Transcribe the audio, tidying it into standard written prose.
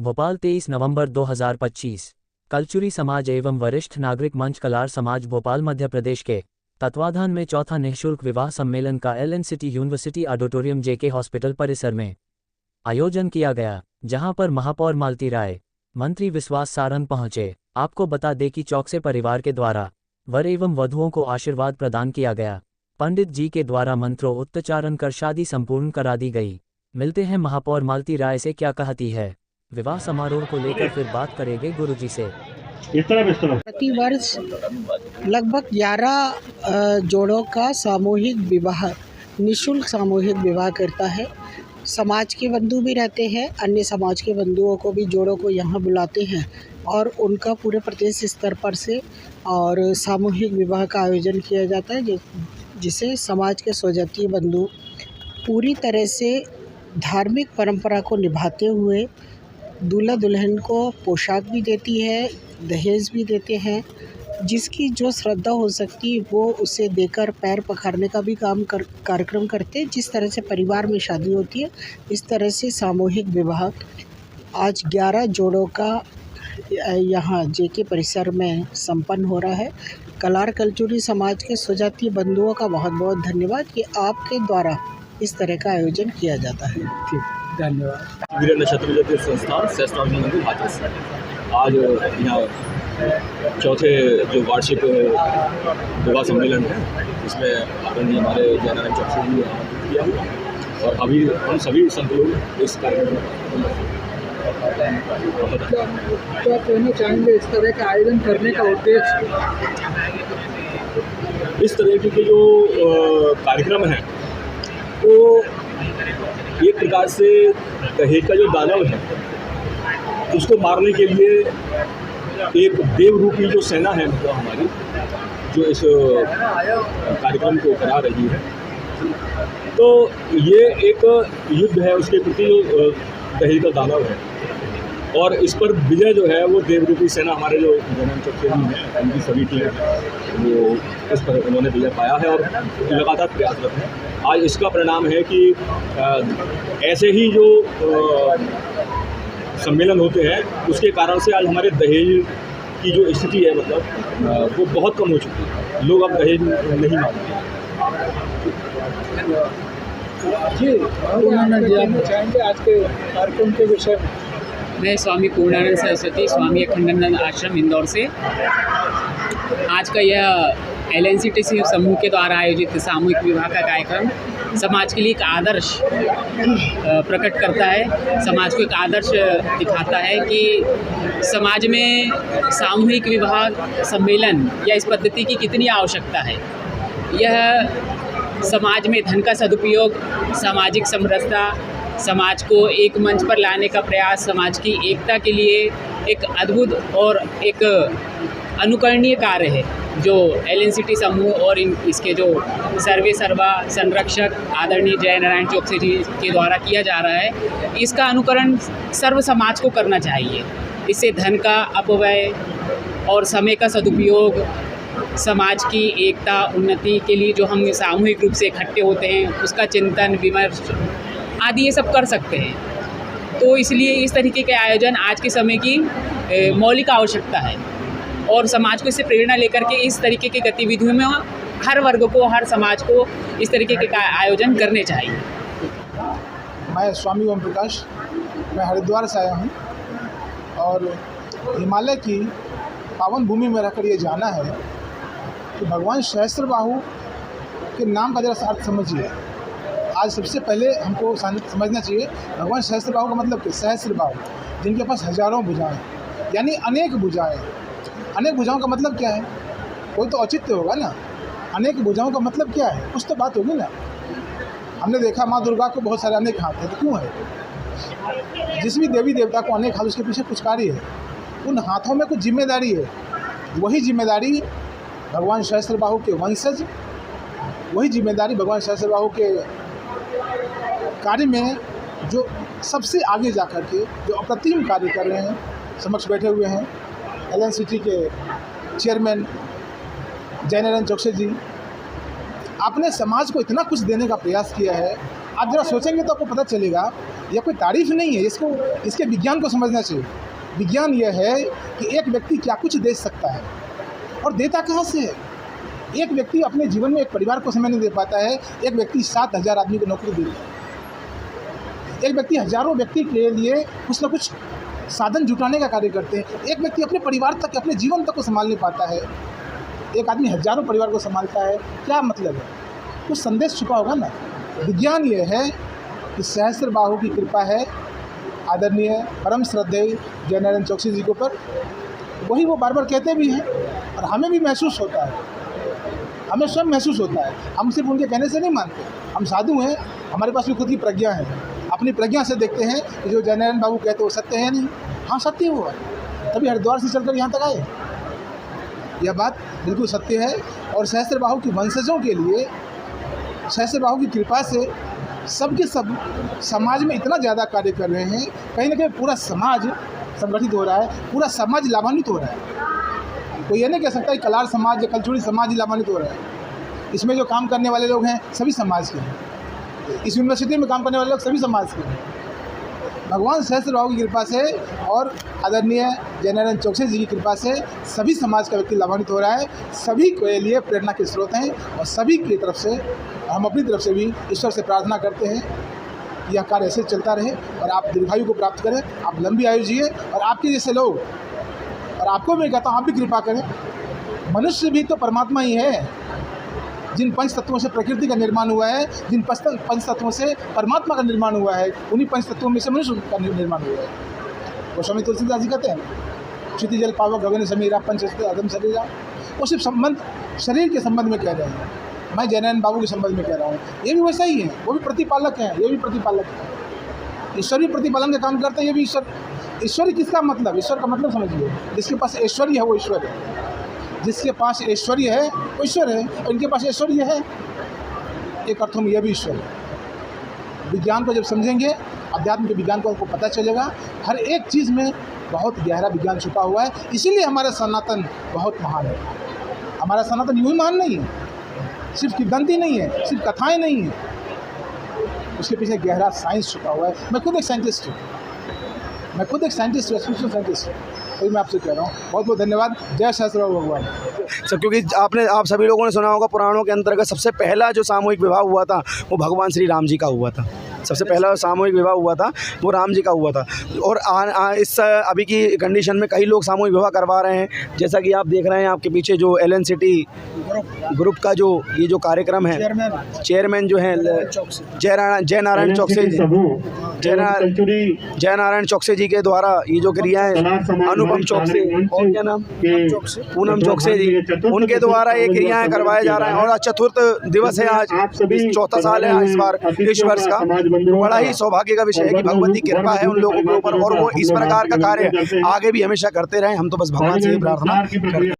भोपाल 23 नवंबर 2025। कलचुरी समाज एवं वरिष्ठ नागरिक मंच कलार समाज भोपाल मध्य प्रदेश के तत्वाधान में चौथा निःशुल्क विवाह सम्मेलन का Elon city university auditorium JK hospital परिसर में आयोजन किया गया, जहां पर महापौर मालती राय, मंत्री विश्वास सारंग पहुंचे। आपको बता दें कि चौकसे परिवार के द्वारा वर एवं वधुओं को आशीर्वाद प्रदान किया गया। पंडित जी के द्वारा मंत्रों उच्चारण कर शादी संपूर्ण करा दी गई। मिलते हैं महापौर मालती राय से, क्या कहती है। विवाह समारोह को लेकर फिर बात करेंगे गुरुजी से। प्रति वर्ष लगभग 11 जोड़ों का सामूहिक विवाह, निःशुल्क सामूहिक विवाह करता है। समाज के बंधु भी रहते हैं, अन्य समाज के बंधुओं को भी जोड़ों को यहाँ बुलाते हैं और उनका पूरे प्रदेश स्तर पर से और सामूहिक विवाह का आयोजन किया जाता है, जिसे समाज के स्वजातीय बंधु पूरी तरह से धार्मिक परंपरा को निभाते हुए दूल्हा दुल्हन को पोशाक भी देती है, दहेज भी देते हैं। जिसकी जो श्रद्धा हो सकती है वो उसे देकर पैर पखारने का भी कार्यक्रम करते हैं। जिस तरह से परिवार में शादी होती है, इस तरह से सामूहिक विवाह आज 11 जोड़ों का यहाँ जेके परिसर में संपन्न हो रहा है। कलार कलचुरी समाज के स्वजातीय बंधुओं का बहुत बहुत धन्यवाद कि आपके द्वारा इस तरह का आयोजन किया जाता है। ठीक, धन्यवाद। वीर नक्षत्र ज्योति संस्थान सहस्त्रार्जुन मंदिर हाथरस आज यहाँ चौथे जो वार्षिक विवाह सम्मेलन है, इसमें आदरणीय हमारे जयनारायण चौकसी जी ने आमंत्रित किया हुआ और अभी हम सभी संत लोग इस कार्यक्रम में क्या कहना चाहेंगे इस तरह का आयोजन करने का उद्देश्य? इस तरह के जो कार्यक्रम है वो एक प्रकार से दहेज का जो दानव है उसको मारने के लिए एक देव रूपी जो सेना है मतलब हमारी जो इस कार्यक्रम को करा रही है, तो ये एक युद्ध है उसके प्रति जो दहेज का दानव है और इस पर विजय जो है वो देव रूपी सेना हमारे जो जयनारायण चौकसी हैं उनकी सभी टीम वो इस पर उन्होंने विजय पाया है और लगातार प्रयासरत है। आज इसका परिणाम है कि ऐसे ही जो सम्मेलन होते हैं उसके कारण से आज हमारे दहेज की जो स्थिति है मतलब वो बहुत कम हो चुकी है। लोग अब दहेज नहीं मांगते। जी, चाहेंगे आज के कार्यक्रम के विषय में? मैं स्वामी पूर्णानंद सरस्वती, स्वामी अखंडानंद आश्रम इंदौर से। आज का यह एलएनसीटी समूह के द्वारा आयोजित सामूहिक विवाह का कार्यक्रम समाज के लिए एक आदर्श प्रकट करता है, समाज को एक आदर्श दिखाता है कि समाज में सामूहिक विवाह सम्मेलन या इस पद्धति की कितनी आवश्यकता है। यह समाज में धन का सदुपयोग, सामाजिक समरसता, समाज को एक मंच पर लाने का प्रयास, समाज की एकता के लिए एक अद्भुत और एक अनुकरणीय कार्य है जो एलएनसीटी समूह और इसके जो सर्वे सर्वा संरक्षक आदरणीय जयनारायण चौकसी जी के द्वारा किया जा रहा है। इसका अनुकरण सर्व समाज को करना चाहिए। इससे धन का अपव्यय और समय का सदुपयोग, समाज की एकता उन्नति के लिए जो हम सामूहिक रूप से इकट्ठे होते हैं उसका चिंतन विमर्श आदि ये सब कर सकते हैं। तो इसलिए इस तरीके के आयोजन आज के समय की मौलिक आवश्यकता है और समाज को इससे प्रेरणा लेकर के इस तरीके की गतिविधियों में हर वर्ग को, हर समाज को इस तरीके के आयोजन करने चाहिए। मैं स्वामी ओम प्रकाश, मैं हरिद्वार से आया हूँ और हिमालय की पावन भूमि में रहकर ये जाना है कि भगवान सहस्त्रबाहु के नाम का जरा अर्थ समझिए। आज सबसे पहले हमको समझना चाहिए भगवान सहस्त्रबाहु का मतलब क्या? सहस्त्रबाहु, जिनके पास हजारों भुजाएं, यानी अनेक भुजाएं। अनेक भुजाओं का मतलब क्या है? कोई तो औचित्य होगा ना। अनेक भुजाओं का मतलब क्या है? कुछ तो बात होगी ना। हमने देखा माँ दुर्गा को बहुत सारे अनेक हाथ हैं, तो क्यों है? जिस भी देवी देवता को अनेक हाथ, उसके पीछे कुछ कार्य है, उन हाथों में कुछ जिम्मेदारी है। वही जिम्मेदारी भगवान सहस्त्रबाहु के वंशज, वही जिम्मेदारी भगवान सहस्त्रबाहु के कार्य में जो सबसे आगे जा कर के जो अप्रतिम कार्य कर रहे हैं, समक्ष बैठे हुए हैं एलएनसीटी के चेयरमैन जयनारायण चौकसी जी। आपने समाज को इतना कुछ देने का प्रयास किया है। आप जरा सोचेंगे तो आपको पता चलेगा यह कोई तारीफ नहीं है, इसके विज्ञान को समझना चाहिए। विज्ञान यह है कि एक व्यक्ति क्या कुछ दे सकता है और देता कहाँ से है। एक व्यक्ति अपने जीवन में एक परिवार को समय नहीं दे पाता है, एक व्यक्ति 7,000 आदमी को नौकरी देता है, एक व्यक्ति हजारों व्यक्ति के लिए कुछ ना कुछ साधन जुटाने का कार्य करते हैं, एक व्यक्ति अपने परिवार तक, अपने जीवन तक को संभाल नहीं पाता है, एक आदमी हजारों परिवार को संभालता है। क्या मतलब है? कुछ संदेश छुपा होगा ना। विज्ञान यह है कि सहस्त्रबाहु की कृपा है आदरणीय परम श्रद्धेय जयनारायण चौकसी जी के ऊपर। वही वो बार बार कहते भी हैं और हमें भी महसूस होता है, हमें स्वयं महसूस होता है। हम सिर्फ उनके कहने से नहीं मानते, हम साधु हैं, हमारे पास भी खुद की प्रज्ञा है। अपनी प्रज्ञा से देखते हैं कि जो जयनारायण बाबू कहते वो सत्य है नहीं। हाँ सत्य हुआ, तभी हरिद्वार से चलकर यहाँ तक आए। यह बात बिल्कुल सत्य है। और सहस्त्रबाहु की वंशजों के लिए सहस्त्रबाहु की कृपा से सबके सब समाज में इतना ज़्यादा कार्य कर रहे हैं, कहीं ना कहीं पूरा समाज संगठित हो रहा है, पूरा समाज लाभान्वित हो रहा है। कोई ये नहीं कह सकता कि कलार समाज या कलचुड़ी समाज ही लाभान्वित हो रहा है। इसमें जो काम करने वाले लोग हैं सभी समाज के हैं, इस यूनिवर्सिटी में काम करने वाले लोग सभी समाज के हैं। भगवान सहस्त्रबाहु की कृपा से और आदरणीय जयनारायण चौकसी जी की कृपा से सभी समाज का व्यक्ति लाभान्वित हो रहा है। सभी के लिए प्रेरणा के स्रोत हैं और सभी की तरफ से, हम अपनी तरफ से भी ईश्वर से प्रार्थना करते हैं यह कार्य ऐसे चलता रहे और आप दीर्घायु को प्राप्त करें, आप लंबी आयु जिए और आपके जैसे लोग, और आपको मैं कहता हूँ आप भी कृपा करें। मनुष्य भी तो परमात्मा ही है। जिन पंच तत्वों से प्रकृति का निर्माण हुआ है, जिन पंच तत्वों से परमात्मा का निर्माण हुआ है, उन्हीं पंच तत्वों में से मनुष्य का निर्माण हुआ है। वो स्वामी तुलसीदास जी कहते हैं, क्षिति जल पावक गगन समीरा पंच अदम शरीरा। वो सिर्फ संबंध शरीर के संबंध में कह रहे हैं, मैं जयनारायण बाबू के संबंध में कह रहा हूँ। ये भी वैसा ही है, वो भी प्रतिपालक हैं, ये भी प्रतिपालक है। ईश्वर भी प्रतिपालन का काम करते हैं, ये भी ईश्वर। ईश्वर किसका मतलब? ईश्वर का मतलब समझिए, जिसके पास ऐश्वर्य है वो ईश्वर है, जिसके पास ऐश्वर्य है वो ईश्वर है, और इनके पास ऐश्वर्य है, एक अर्थों में यह भी ईश्वर है। विज्ञान को जब समझेंगे, अध्यात्म के विज्ञान को आपको पता चलेगा, हर एक चीज़ में बहुत गहरा विज्ञान छुपा हुआ है। इसीलिए हमारा सनातन बहुत महान है। हमारा सनातन यूँ ही महान नहीं है, सिर्फ किंवदंती नहीं है, सिर्फ कथाएँ नहीं हैं, उसके पीछे गहरा साइंस छुपा हुआ है। मैं खुद एक साइंटिस्ट हूँ, स्पिरिचुअल साइंटिस्ट हूँ, वही मैं आपसे कह रहा हूँ। बहुत बहुत धन्यवाद। जय सहस्त्रबाहु भगवान। सर, क्योंकि आप सभी लोगों ने सुना होगा पुराणों के अंतर्गत सबसे पहला जो सामूहिक विवाह हुआ था वो भगवान श्री राम जी का हुआ था। सबसे पहला सामूहिक विवाह हुआ था वो राम जी का हुआ था। और इस अभी की कंडीशन में कई लोग सामूहिक विवाह करवा रहे हैं, जैसा कि आप देख रहे हैं आपके पीछे जो LNCT ग्रुप का जो ये जो कार्यक्रम है, चेयरमैन जो हैं जयनारायण चौकसी जी के द्वारा ये जो क्रियाएं, अनुपम चौकसी और क्या नाम, पूनम चौकसी जी, उनके द्वारा ये क्रियाएं करवाए जा रहे हैं। और चतुर्थ दिवस है आज, 24वां साल है इस बार इस वर्ष का। बड़ा ही सौभाग्य का विषय है कि भगवती कृपा है उन लोगों के ऊपर और वो इस प्रकार का कार्य आगे भी हमेशा करते रहें। हम तो बस भगवान से ही प्रार्थना करते हैं।